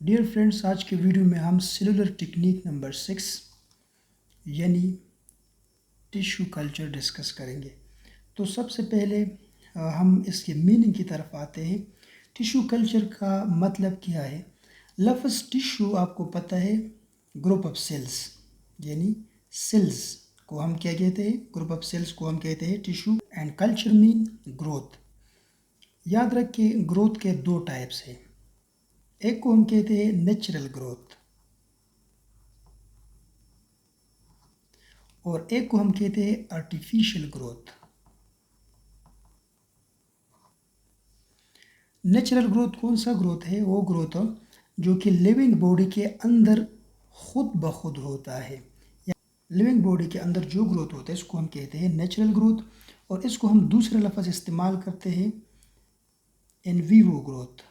Dear friends, आज के video में हम सेलुलर टेक्निक नंबर 6 यानी टिश्यू कल्चर डिस्कस करेंगे। तो सबसे पहले हम इसके मीनिंग की तरफ आते हैं। टिश्यू कल्चर का मतलब क्या है? लफ्ज़ टिश्यू आपको पता है, ग्रुप ऑफ सेल्स, यानी सेल्स को हम क्या कहते हैं? ग्रुप ऑफ सेल्स को हम कहते हैं tissue. And culture mean growth. याद रखिए, ग्रोथ के दो टाइप्स हैं। एक को हम कहते हैं नेचुरल ग्रोथ और एक को हम कहते हैं आर्टिफिशियल ग्रोथ। नेचुरल ग्रोथ कौन सा ग्रोथ है? वो ग्रोथ जो कि लिविंग बॉडी के अंदर खुद ब खुद होता है। लिविंग बॉडी के अंदर जो ग्रोथ होता है इसको हम कहते हैं नेचुरल ग्रोथ, और इसको हम दूसरा लफ्ज़ इस्तेमाल करते हैं इन वीवो ग्रोथ।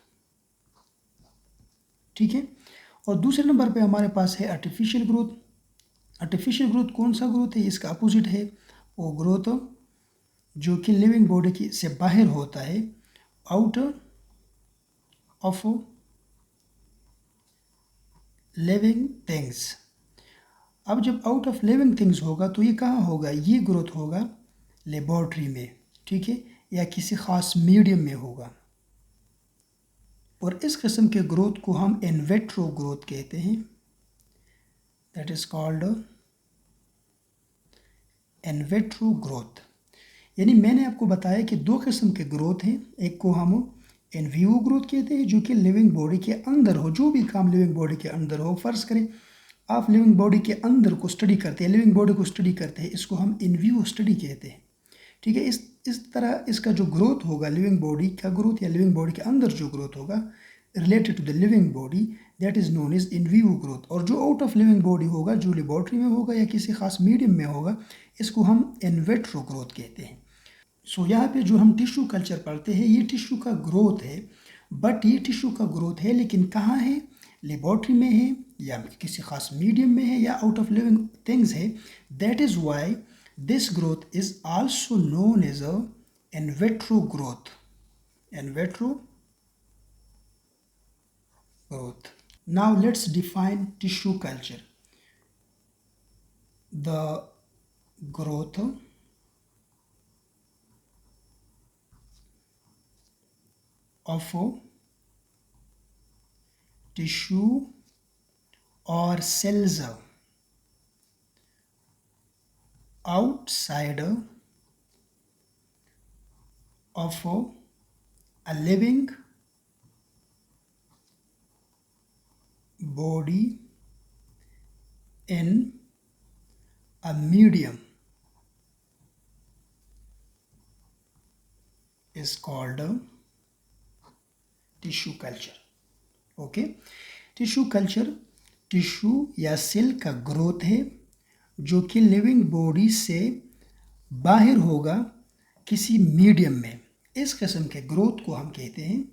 ठीक है। और दूसरे नंबर पे हमारे पास है आर्टिफिशियल ग्रोथ। आर्टिफिशियल ग्रोथ कौन सा ग्रोथ है? इसका अपोजिट है वो ग्रोथ जो कि लिविंग बॉडी की से बाहर होता है, आउटर ऑफ लिविंग थिंग्स। अब जब आउट ऑफ लिविंग थिंग्स होगा तो ये कहाँ होगा? ये ग्रोथ होगा लेबोरेटरी में, ठीक है, या किसी ख़ास मीडियम में होगा। और इस किस्म के ग्रोथ को हम इन विट्रो ग्रोथ कहते हैं। That is called in vitro growth. यानी मैंने आपको बताया कि दो किस्म के ग्रोथ हैं। एक को हम इन विवो ग्रोथ कहते हैं जो कि लिविंग बॉडी के अंदर हो, जो भी काम लिविंग बॉडी के अंदर हो। फ़र्ज़ करें आप लिविंग बॉडी के अंदर को स्टडी करते हैं, लिविंग बॉडी को स्टडी करते हैं, इसको हम इन विवो स्टडी कहते हैं। ठीक है। इस तरह इसका जो ग्रोथ होगा, लिविंग बॉडी का ग्रोथ या लिविंग बॉडी के अंदर जो ग्रोथ होगा related to the living body, that is known as in vivo growth. और जो आउट ऑफ लिविंग बॉडी होगा, जो लेबोरेटरी में होगा या किसी खास मीडियम में होगा, इसको हम इन विट्रो ग्रोथ कहते हैं। सो यहाँ पे जो हम टिश्यू कल्चर पढ़ते हैं ये टिश्यू का ग्रोथ है, बट ये टिश्यू का ग्रोथ है लेकिन कहाँ है? लेबोरेटरी में है या किसी खास मीडियम में है या आउट ऑफ लिविंग थिंग्स है। That is why this growth is also known as a in vitro growth. In vitro growth. Now let's define tissue culture. The growth of tissue or cells outside of a living body in a medium is called tissue culture. Okay. Tissue culture tissue या cell का growth है जो कि living body से बाहर होगा किसी medium में। इस किस्म के ग्रोथ को हम कहते हैं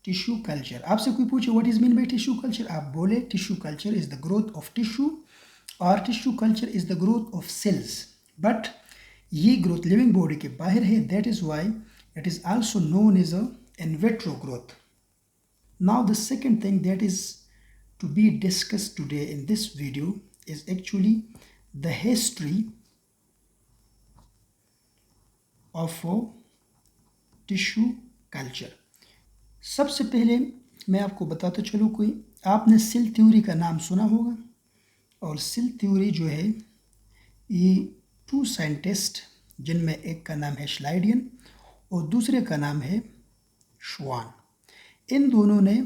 टिश्यू कल्चर। आपसे कोई पूछे what is mean by tissue culture, आप बोले tissue culture is the growth of tissue और tissue culture is the growth of cells. But ये ग्रोथ लिविंग बॉडी के बाहर है, that is why it is also known as a in vitro growth. Now the second thing that is to be discussed today in this video is actually the history of tissue culture. सबसे पहले मैं आपको बताता चलूँ, कोई आपने cell theory का नाम सुना होगा। और सेल थ्योरी जो है ये टू साइंटिस्ट, जिनमें एक का नाम है श्लाइडियन और दूसरे का नाम है श्वान, इन दोनों ने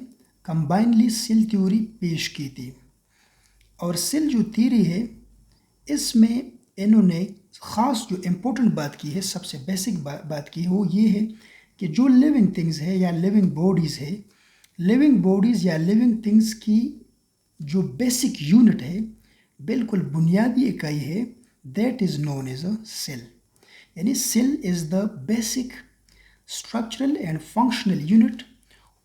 कंबाइनली सेल थ्योरी पेश की थी। और सेल जो थ्योरी है इसमें इन्होंने ख़ास जो इम्पोर्टेंट बात की है, सबसे बेसिक बात की है, वो ये है कि जो लिविंग थिंग्स है या लिविंग बॉडीज़ है, लिविंग बॉडीज़ या लिविंग थिंग्स की जो बेसिक यूनिट है, बिल्कुल बुनियादी इकाई है, that is known as a cell. यानी cell is the basic structural and functional unit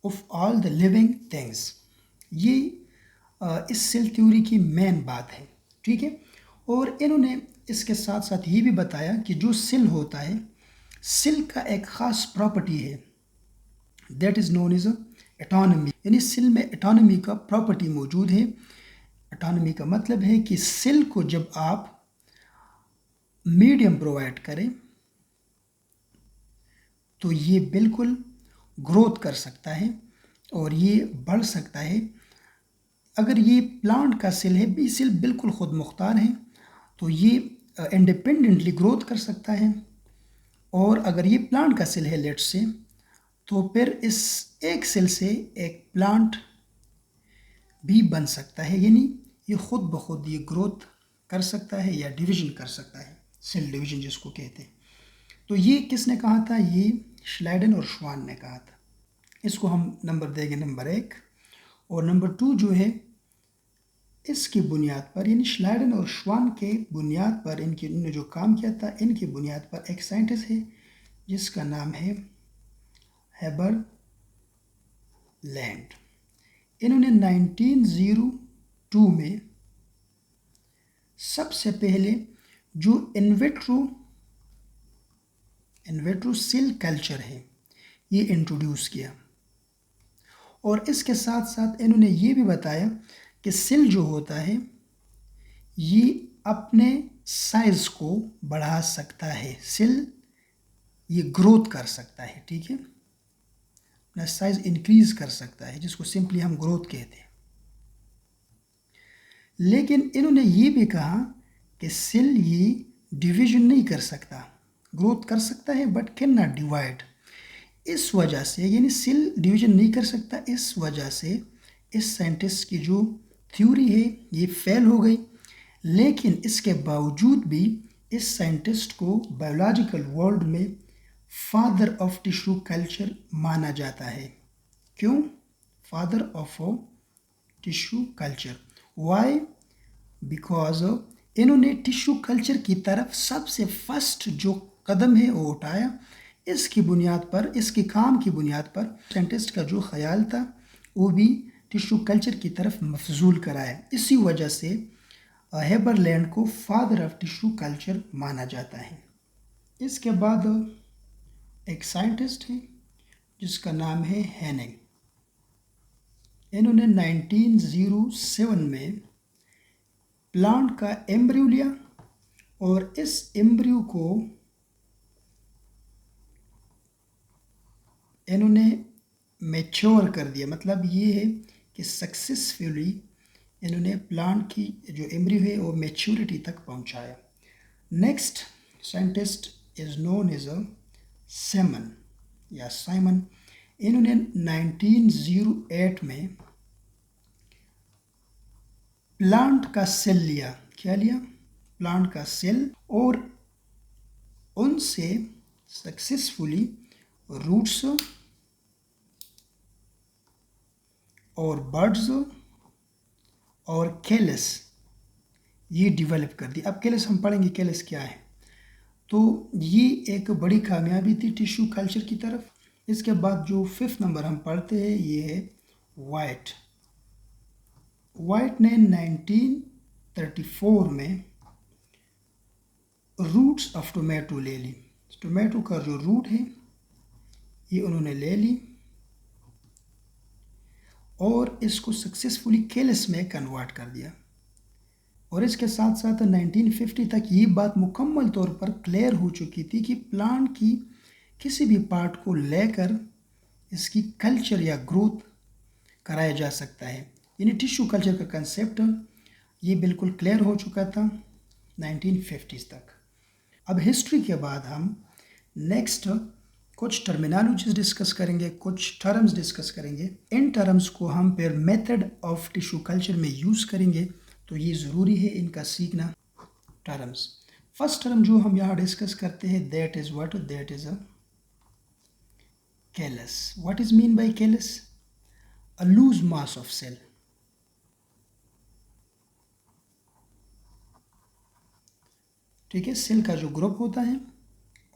of all the living things. ये इस सेल थ्योरी की मेन बात है। ठीक है। और इन्होंने इसके साथ साथ ये भी बताया कि जो सेल होता है, सेल का एक ख़ास प्रॉपर्टी है, that is known as autonomy, यानी सेल में एटोनमी का प्रॉपर्टी मौजूद है। एटोनमी का मतलब है कि सेल को जब आप मीडियम प्रोवाइड करें तो ये बिल्कुल ग्रोथ कर सकता है और ये बढ़ सकता है। अगर ये प्लांट का सेल है, ये सेल बिल्कुल खुद मुख्तार है तो ये इंडिपेंडेंटली ग्रोथ कर सकता है। और अगर ये प्लांट का सेल है लेट्स से, तो फिर इस एक सेल से एक प्लांट भी बन सकता है, यानी ये खुद ब खुद ये ग्रोथ कर सकता है या डिवीजन कर सकता है, सेल डिवीजन जिसको कहते हैं। तो ये किसने कहा था? ये श्लाइडन और श्वान ने कहा था। इसको हम नंबर देंगे नंबर 1। और नंबर 2 जो है, इसकी बुनियाद पर, यानी श्लाइडन और श्वान के बुनियाद पर, इन्होंने जो काम किया था, इनकी बुनियाद पर एक साइंटिस्ट है जिसका नाम है हेबर लैंड। इन्होंने 1902 में सबसे पहले जो इनविट्रो सेल कल्चर है ये इंट्रोड्यूस किया। और इसके साथ साथ इन्होंने ये भी बताया कि सेल जो होता है ये अपने साइज को बढ़ा सकता है, सेल ये ग्रोथ कर सकता है, ठीक है, अपना साइज इंक्रीज कर सकता है, जिसको सिंपली हम ग्रोथ कहते हैं। लेकिन इन्होंने ये भी कहा कि सेल ये डिवीजन नहीं कर सकता, ग्रोथ कर सकता है बट कैन नॉट डिवाइड। इस वजह से, यानी सेल डिवीजन नहीं कर सकता, इस वजह से इस साइंटिस्ट की जो थ्योरी है ये फेल हो गई। लेकिन इसके बावजूद भी इस साइंटिस्ट को बायोलॉजिकल वर्ल्ड में फादर ऑफ टिश्यू कल्चर माना जाता है। क्यों father of tissue culture? Why? Because इन्होंने टिश्यू कल्चर की तरफ सबसे फर्स्ट जो कदम है वो उठाया। इसकी बुनियाद पर, इसके काम की बुनियाद पर साइंटिस्ट का जो ख्याल था वो भी टिश्यू कल्चर की तरफ मफजूल कराया। इसी वजह से हेबर लैंड को फादर ऑफ टिश्यू कल्चर माना जाता है। इसके बाद एक साइंटिस्ट है जिसका नाम है हेनिंग। इन्होंने 1907 में प्लांट का एम्ब्रियो लिया और इस एम्ब्रियो को इन्होंने मैच्योर कर दिया। मतलब ये है कि सक्सेसफुली इन्होंने प्लांट की जो एम्ब्रियो है वो मैच्योरिटी तक पहुंचाया। Next scientist is known as Simon या साइमन। इन्होंने 1908 में प्लांट का सेल लिया। क्या लिया? प्लांट का सेल, और उनसे सक्सेसफुली रूट्स और बर्ड्स और कैलस ये डेवलप कर दी। अब कैलस हम पढ़ेंगे कैलस क्या है। तो ये एक बड़ी कामयाबी थी टिश्यू कल्चर की तरफ। इसके बाद जो 5th नंबर हम पढ़ते हैं ये है वाइट। वाइट ने 1934 में रूट्स ऑफ टोमेटो ले ली। टोमेटो का जो रूट है ये उन्होंने ले ली और इसको सक्सेसफुली कैलस में कन्वर्ट कर दिया। और इसके साथ साथ 1950 तक ये बात मुकम्मल तौर पर क्लियर हो चुकी थी कि प्लांट की किसी भी पार्ट को लेकर इसकी कल्चर या ग्रोथ कराया जा सकता है, यानी टिश्यू कल्चर का कंसेप्ट ये बिल्कुल क्लियर हो चुका था 1950s तक। अब हिस्ट्री के बाद हम नेक्स्ट कुछ टर्मिनोलॉजीज डिस्कस करेंगे, कुछ टर्म्स डिस्कस करेंगे। इन टर्म्स को हम फिर मेथड ऑफ टिश्यू कल्चर में यूज़ करेंगे, तो ये ज़रूरी है इनका सीखना। टर्म्स, फर्स्ट टर्म जो हम यहाँ डिस्कस करते हैं that is what? That is a callus. What is mean by callus? A loose mass of cell. ठीक है, सेल का जो ग्रुप होता है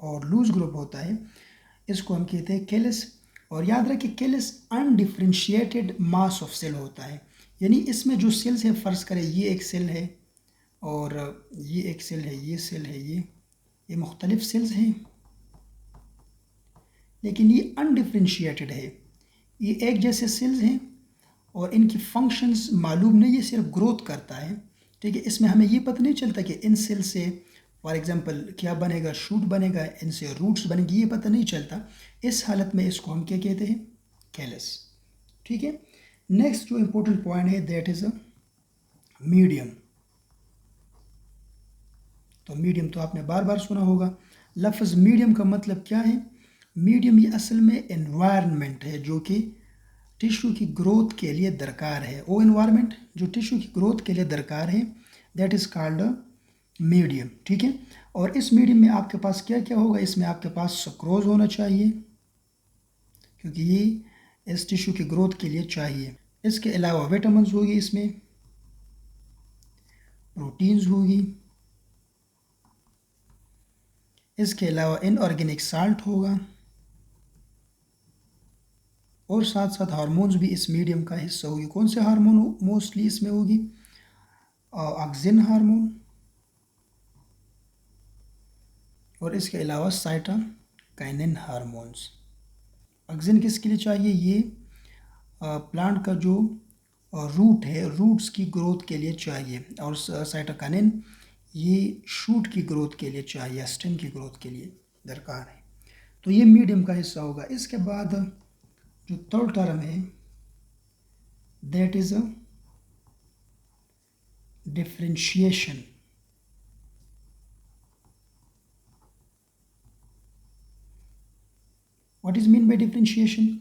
और लूज ग्रुप होता है इसको हम कहते हैं कैलस। और याद रखिए callus undifferentiated mass of cell होता है, यानी इसमें जो सेल्स है, फ़र्ज़ करें ये एक सेल है और ये एक सेल है, ये सेल है, ये मुख्तलिफ सेल्स हैं लेकिन ये अनडिफ्रेंशिएटेड है। ये एक जैसे सेल्स हैं और इनकी फंक्शंस मालूम नहीं, ये सिर्फ ग्रोथ करता है। ठीक है, इसमें हमें ये पता नहीं चलता कि इन सेल से फॉर एग्जांपल क्या बनेगा, शूट बनेगा, इनसे रूट्स बनेंगी, ये पता नहीं चलता। इस हालत में इसको हम क्या कहते हैं, कैलस। ठीक है, नेक्स्ट जो इम्पोर्टेंट पॉइंट है दैट इज अ मीडियम। तो मीडियम तो आपने बार बार सुना होगा। लफ्ज़ मीडियम का मतलब क्या है? मीडियम ये असल में एनवायरनमेंट है जो कि टिश्यू की ग्रोथ के लिए दरकार है। वो एनवायरनमेंट जो टिश्यू की ग्रोथ के लिए दरकार है that is called a medium. ठीक है, और इस मीडियम में आपके पास क्या क्या होगा? इसमें आपके पास सुक्रोज होना चाहिए क्योंकि ये इस टिश्यू की ग्रोथ के लिए चाहिए। इसके अलावा विटामिन्स होगी, इसमें प्रोटीन्स होगी, इसके अलावा इनऑर्गेनिक साल्ट होगा और साथ साथ हार्मोन्स भी इस मीडियम का हिस्सा होगी। कौन से हार्मोन मोस्टली इसमें होगी? ऑक्सिन हार्मोन और इसके अलावा साइटोकाइनिन हार्मोन्स। ऑक्सिन किसके लिए चाहिए? ये प्लांट का जो रूट है, रूट्स की ग्रोथ के लिए चाहिए, और साइटोकाइनिन ये शूट की ग्रोथ के लिए चाहिए, स्टेम की ग्रोथ के लिए दरकार है। तो ये मीडियम का हिस्सा होगा। इसके बाद जो थर्ड टर्म है that is a differentiation. What is mean bye differentiation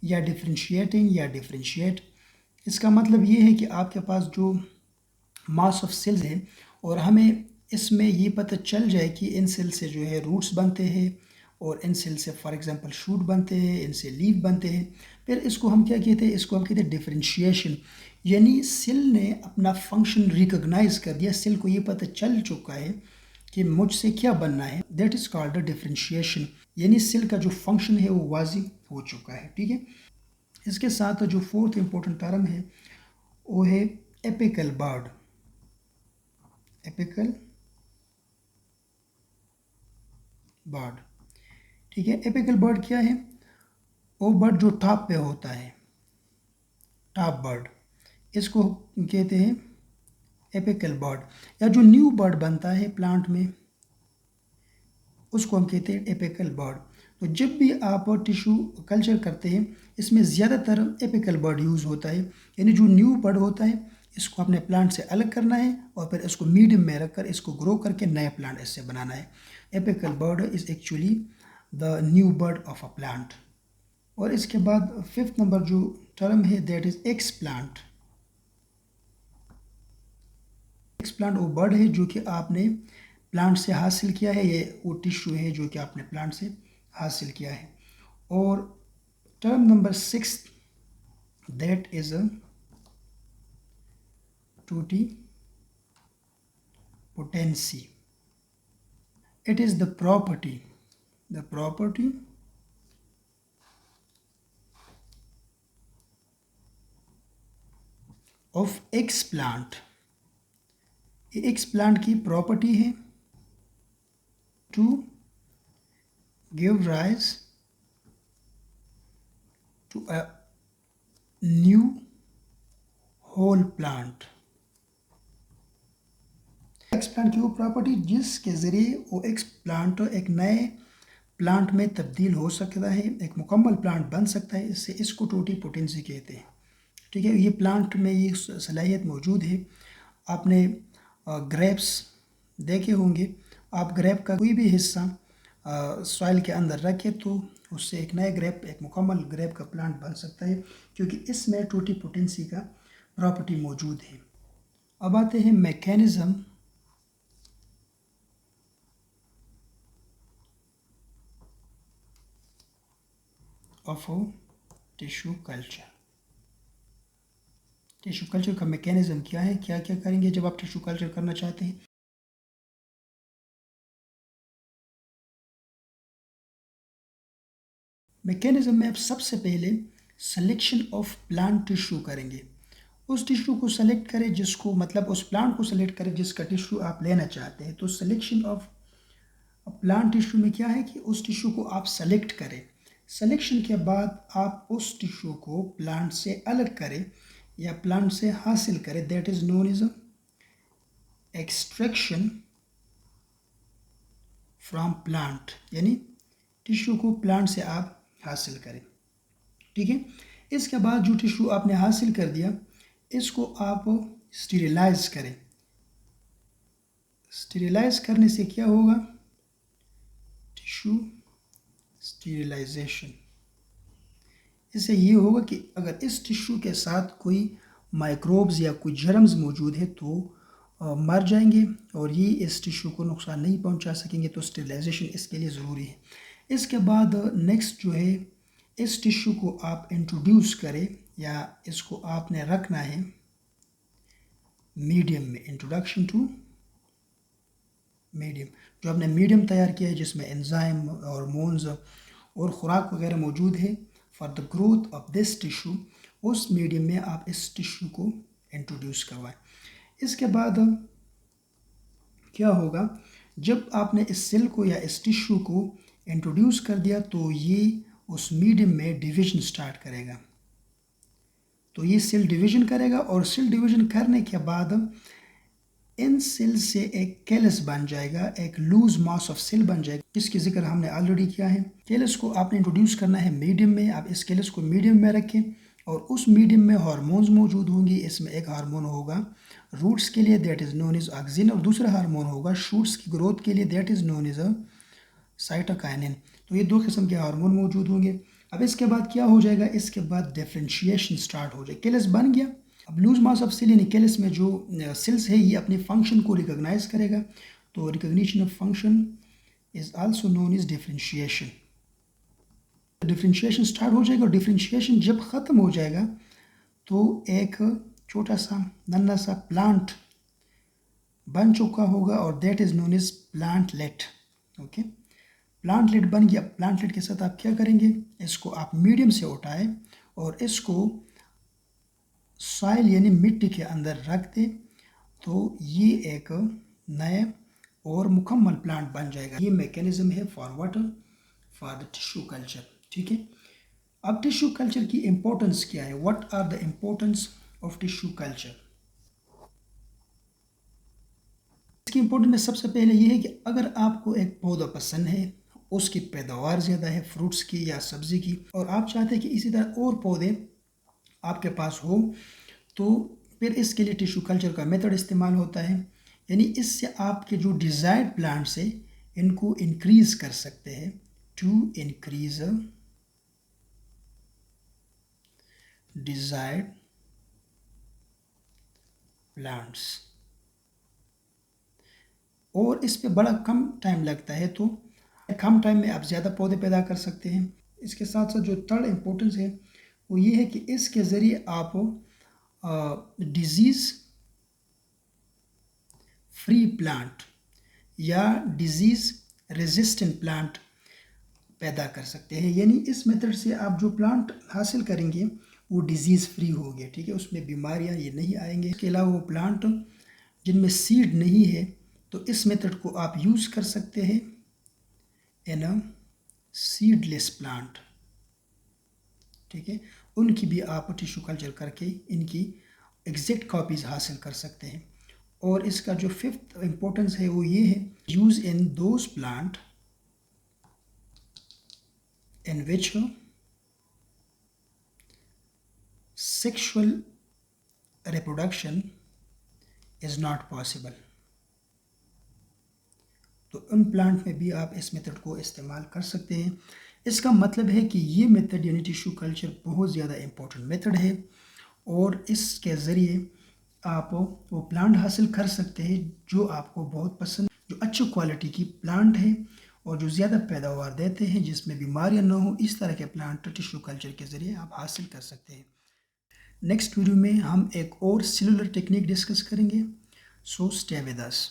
या डिफरेंशिएटिंग या डिफरेंशिएट? इसका मतलब ये है कि आपके पास जो मास ऑफ सेल्स है और हमें इसमें ये पता चल जाए कि इन सेल से जो है रूट्स बनते हैं और इन सेल से फॉर एग्जांपल शूट बनते हैं, इनसे लीफ बनते हैं। फिर इसको हम क्या कहते हैं? इसको हम कहते हैं डिफरेंशिएशन। यानी सेल ने अपना फंक्शन रिकॉग्नाइज कर दिया, सेल को ये पता चल चुका है कि मुझसे क्या बनना है, दैट इज कॉल्ड डिफरेंशिएशन। यानी सेल का जो फंक्शन है वो वाज़िह हो चुका है। ठीक है, इसके साथ जो फोर्थ इंपॉर्टेंट टर्म है वो है एपिकल बर्ड। एपिकल बर्ड, ठीक है। एपिकल बर्ड क्या है? वो बर्ड जो टॉप पे होता है, टॉप बर्ड, इसको कहते हैं एपिकल बर्ड। या जो न्यू बर्ड बनता है प्लांट में उसको हम कहते हैं एपिकल बर्ड। तो जब भी आप टिश्यू कल्चर करते हैं इसमें ज़्यादातर एपिकल बर्ड यूज़ होता है। यानी जो न्यू बर्ड होता है इसको अपने प्लांट से अलग करना है और फिर इसको मीडियम में रखकर इसको ग्रो करके नया प्लांट इससे बनाना है। Apical bud is actually the new bird of a plant. और इसके बाद फिफ्थ नंबर जो टर्म है that is x plant. X plant वो बर्ड है जो कि आपने प्लांट से हासिल किया है, ये वो टिश्यू है जो कि आपने प्लांट से हासिल किया है। और term number six that is a totipotency. It is the property of explant. ये एक्स प्लांट की प्रॉपर्टी है to give rise to a new whole plant। Explant की वो प्रॉपर्टी जिसके ज़रिए वो एक्स प्लांट एक नए प्लांट में तब्दील हो सकता है, एक मुकम्मल प्लांट बन सकता है, इससे इसको टोटिपोटेंसी कहते हैं। ठीक है, ये प्लांट में ये सलाहियत मौजूद है। आपने ग्रेप्स देखे होंगे, आप ग्रेप का कोई भी हिस्सा सॉइल के अंदर रखें तो उससे एक नया ग्रेप, एक मुकम्मल ग्रेप का प्लांट बन सकता है क्योंकि इसमें टोटिपोटेंसी का प्रॉपर्टी मौजूद है। अब आते हैं mechanism of tissue culture. Tissue culture का मैकेनिज़्म क्या है, क्या क्या करेंगे जब आप टिश्यू कल्चर करना चाहते हैं। मैकेनिज़्म में आप सबसे पहले सिलेक्शन ऑफ प्लांट टिश्यू करेंगे। उस टिश्यू को सेलेक्ट करें जिसको, मतलब उस प्लांट को सेलेक्ट करें जिसका टिश्यू आप लेना चाहते हैं। तो सिलेक्शन ऑफ प्लांट टिश्यू में क्या है कि उस टिश्यू को आप सेलेक्ट करें सिलेक्शन के बाद आप उस टिश्यू को प्लांट से अलग करें या प्लांट से हासिल करें, that is known as extraction from plant, यानी टिश्यू को प्लांट से आप हासिल करें। ठीक है, इसके बाद जो टिश्यू आपने हासिल कर दिया इसको आप स्टीरिलाइज करें। स्टीरिलाइज करने से क्या होगा, टिश्यू स्टीरिलाइजेशन। इससे ये होगा कि अगर इस टिश्यू के साथ कोई माइक्रोब्स या कोई जर्म्स मौजूद है तो मर जाएंगे और ये इस टिश्यू को नुकसान नहीं पहुंचा सकेंगे, तो स्टेरिलाइजेशन इसके लिए ज़रूरी है। इसके बाद नेक्स्ट जो है, इस टिश्यू को आप इंट्रोड्यूस करें या इसको आपने रखना है मीडियम में, इंट्रोडक्शन टू मीडियम। जो आपने मीडियम तैयार किया है जिसमें एंजाइम, हार्मोन्स और खुराक वगैरह मौजूद है for the growth of this tissue, उस मीडियम में आप इस टिश्यू को इंट्रोड्यूस करवाएं। इसके बाद क्या होगा, जब आपने इस सेल को या इस टिश्यू को इंट्रोड्यूस कर दिया तो ये उस मीडियम में डिवीजन स्टार्ट करेगा। तो ये सेल डिवीजन करेगा और सेल डिवीजन करने के बाद इन सेल से एक कैलस बन जाएगा, एक लूज मास ऑफ सेल बन जाएगा, जिसकी जिक्र हमने ऑलरेडी किया है। कैलस को आपने इंट्रोड्यूस करना है मीडियम में। आप इस कैलस को मीडियम में रखें और उस मीडियम में हार्मोन्स मौजूद होंगी। इसमें एक हार्मोन होगा रूट्स के लिए, that is known as auxin, और दूसरा हार्मोन होगा शूट्स की ग्रोथ के लिए, that is known as cytokinin. तो ये दो किस्म के हार्मोन मौजूद होंगे। अब इसके बाद क्या हो जाएगा, इसके बाद डिफ्रेंशिएशन स्टार्ट हो जाए। कैलस बन गया। अब लूज मास ऑफ सेल यानी कैलस में जो सेल्स है ये अपने फंक्शन को रिकॉग्नाइज करेगा, तो recognition of function is also known as differentiation. Differentiation start हो जाएगा और डिफ्रेंशिएशन जब ख़त्म हो जाएगा तो एक छोटा सा नन्हा सा प्लांट बन चुका होगा और that is known as plantlet. Okay, plantlet बन गया। प्लांटलेट के साथ आप क्या करेंगे, इसको आप मीडियम से उठाएं और इसको सॉइल यानी मिट्टी के अंदर रख दें, तो ये एक नए और मुकम्मल प्लांट बन जाएगा। ये मैकेनिज्म है for water for the tissue culture. ठीक है, अब टिश्यू कल्चर की इम्पोर्टेंस क्या है, what are the importance of tissue culture. इसकी इम्पोर्टेंस में सबसे पहले ये है कि अगर आपको एक पौधा पसंद है, उसकी पैदावार ज़्यादा है फ्रूट्स की या सब्ज़ी की, और आप चाहते हैं कि इसी तरह और पौधे आपके पास हो, तो फिर इसके लिए टिश्यू कल्चर का मेथड इस्तेमाल होता है। यानी इससे आपके जो डिज़ायर्ड प्लांट्स है इनको इंक्रीज़ कर सकते हैं, टू इंक्रीज डिज़ायर्ड प्लांट्स, और इस पे बड़ा कम टाइम लगता है, तो कम टाइम में आप ज़्यादा पौधे पैदा कर सकते हैं। इसके साथ साथ जो थर्ड इम्पोर्टेंस है वो ये है कि इसके ज़रिए आप डिज़ीज़ फ्री प्लांट या डिज़ीज़ रेजिस्टेंट प्लांट पैदा कर सकते हैं। यानी इस मेथड से आप जो प्लांट हासिल करेंगे वो डिज़ीज़ फ्री होंगे। ठीक है, उसमें बीमारियां ये नहीं आएंगे। इसके अलावा वो प्लांट जिनमें सीड नहीं है तो इस मेथड को आप यूज़ कर सकते हैं इन अ सीडलेस प्लांट। ठीक है, उनकी भी आप टिश्यू कल्चर करके इनकी एग्जैक्ट कॉपीज़ हासिल कर सकते हैं। और इसका जो फिफ्थ इम्पोर्टेंस है वो ये है, use in those plant in which sexual reproduction is not possible. तो उन प्लांट में भी आप इस मेथड को इस्तेमाल कर सकते हैं। इसका मतलब है कि ये मेथड यानी टिश्यू कल्चर बहुत ज़्यादा इम्पोर्टेंट मेथड है और इसके ज़रिए आप वो प्लांट हासिल कर सकते हैं जो आपको बहुत पसंद, जो अच्छी क्वालिटी की प्लांट है और जो ज़्यादा पैदावार देते हैं, जिसमें बीमारियां ना हो। इस तरह के प्लांट टिश्यू कल्चर के ज़रिए आप हासिल कर सकते हैं। नेक्स्ट वीडियो में हम एक और सेलुलर टेक्निक डिस्कस करेंगे। So stay with us.